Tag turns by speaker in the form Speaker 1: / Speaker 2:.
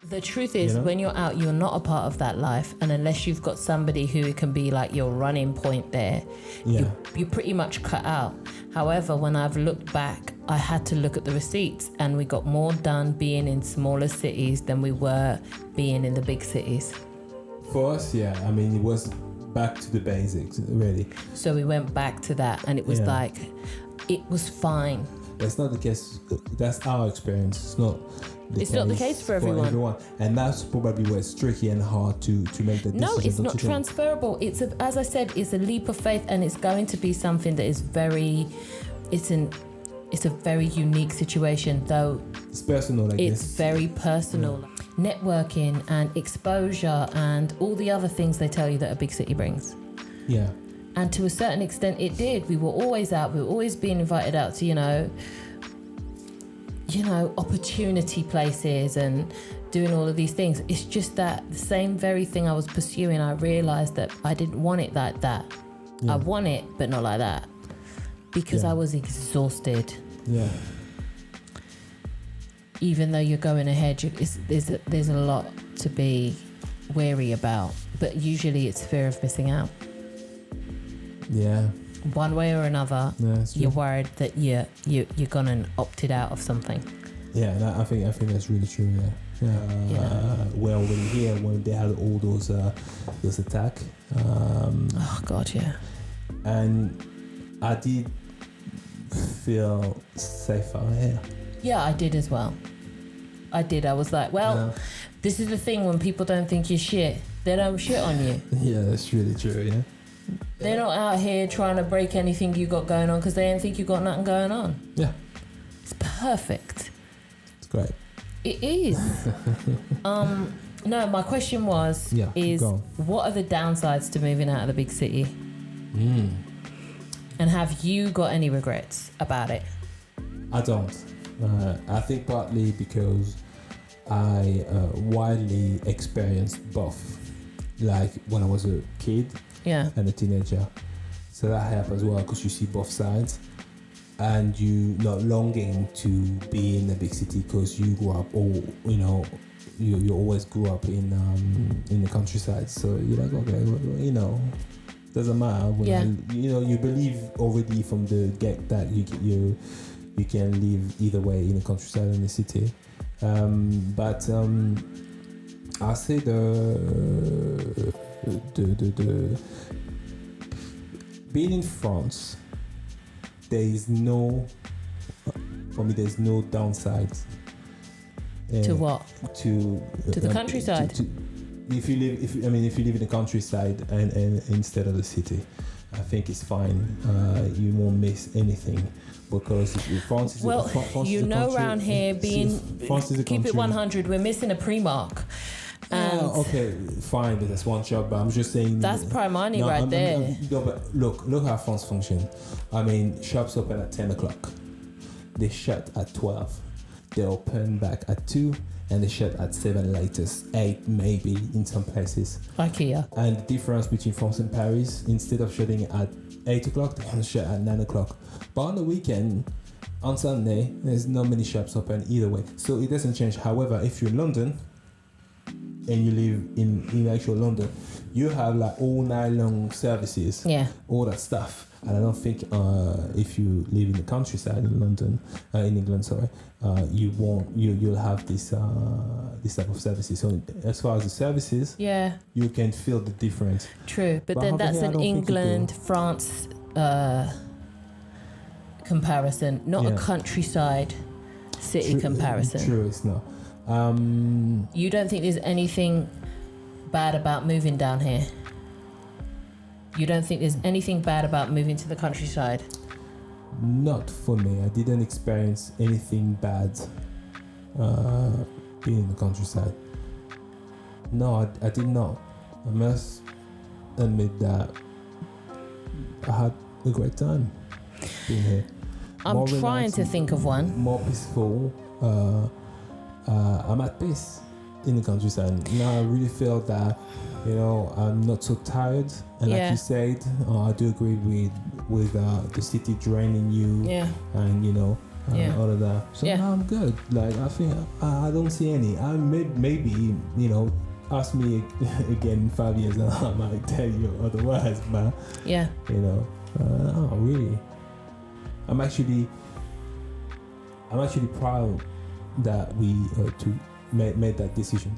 Speaker 1: The truth is, when you're out, you're not a part of that life, and unless you've got somebody who can be like your running point there, you pretty much cut out. However, when I've looked back, I had to look at the receipts, and we got more done being in smaller cities than we were being in the big cities.
Speaker 2: For us, I mean, it was back to the basics, really.
Speaker 1: So we went back to that, and it was like, it was fine.
Speaker 2: That's not the case. That's our experience. It's not the case
Speaker 1: for everyone.
Speaker 2: And that's probably where it's tricky and hard to make the decision.
Speaker 1: No, it's not transferable. It's as I said, it's a leap of faith, and it's going to be something that is it's a very unique situation, though.
Speaker 2: It's personal, I guess.
Speaker 1: It's very personal. Yeah. Networking and exposure and all the other things they tell you that a big city brings.
Speaker 2: Yeah.
Speaker 1: And to a certain extent, it did. We were always out. We were always being invited out to, opportunity places and doing all of these things. It's just that the same very thing I was pursuing, I realized that I didn't want it like that. Yeah. I want it, but not like that. Because I was exhausted.
Speaker 2: Yeah.
Speaker 1: Even though you're going ahead, there's a lot to be wary about. But usually it's fear of missing out.
Speaker 2: Yeah.
Speaker 1: One way or another, you're worried that you're gonna opted out of something.
Speaker 2: Yeah, I think that's really true. Well, when here, when they had all those attacks.
Speaker 1: Oh God, yeah.
Speaker 2: And I did feel safer here.
Speaker 1: Yeah, I did as well. I was like, this is the thing when people don't think you're shit, they don't shit on you.
Speaker 2: Yeah, that's really true. Yeah.
Speaker 1: They're not out here trying to break anything you got going on because they don't think you got nothing going on.
Speaker 2: Yeah.
Speaker 1: It's perfect.
Speaker 2: It's great.
Speaker 1: It is. No, my question is what are the downsides to moving out of the big city? And have you got any regrets about it?
Speaker 2: I don't. I think partly because I widely experienced both, like when I was a kid and a teenager. So that helped as well because you see both sides, and you not longing to be in a big city because you grew up, you always grew up in the countryside. So you're like, okay, doesn't matter. You believe already from the get that you can live either way in the countryside or in the city. But I say the being in France, there's no downside.
Speaker 1: To what?
Speaker 2: To
Speaker 1: the countryside.
Speaker 2: If you live in the countryside and instead of the city, I think it's fine. You won't miss anything because France is
Speaker 1: around here keep it 100. We're missing a Primark.
Speaker 2: Okay, fine, but that's one shop. But I'm just saying
Speaker 1: that's prime money there.
Speaker 2: But look how France functions. I mean, shops open at 10 o'clock. They shut at 12. They open back at 2. And they shut at 7 latest, 8 maybe in some places.
Speaker 1: IKEA.
Speaker 2: And the difference between France and Paris, instead of shutting at 8 o'clock, they can shut at 9 o'clock. But on the weekend, on Sunday, there's not many shops open either way. So it doesn't change. However, if you're in London and you live in actual London, you have like all night long services, all that stuff. And I don't think if you live in the countryside in London, in England, you'll have this type of services. So as far as the services, you can feel the difference.
Speaker 1: True, but then that's an England, France comparison, not a countryside city comparison.
Speaker 2: True, it's not.
Speaker 1: You don't think there's anything bad about moving down here? You don't think there's anything bad about moving to the countryside?
Speaker 2: Not for me. I didn't experience anything bad being in the countryside. No, I did not. I must admit that I had a great time being here.
Speaker 1: I'm trying to think of one.
Speaker 2: More peaceful. I'm at peace in the countryside. Now I really feel that, I'm not so tired. And like you said, I do agree with the city draining you. Yeah. And, all of that. So now I'm good. Like I think I don't see any. I maybe you know, ask me again in 5 years and I might tell you otherwise. But
Speaker 1: you
Speaker 2: know, really, I'm actually proud that we made that decision.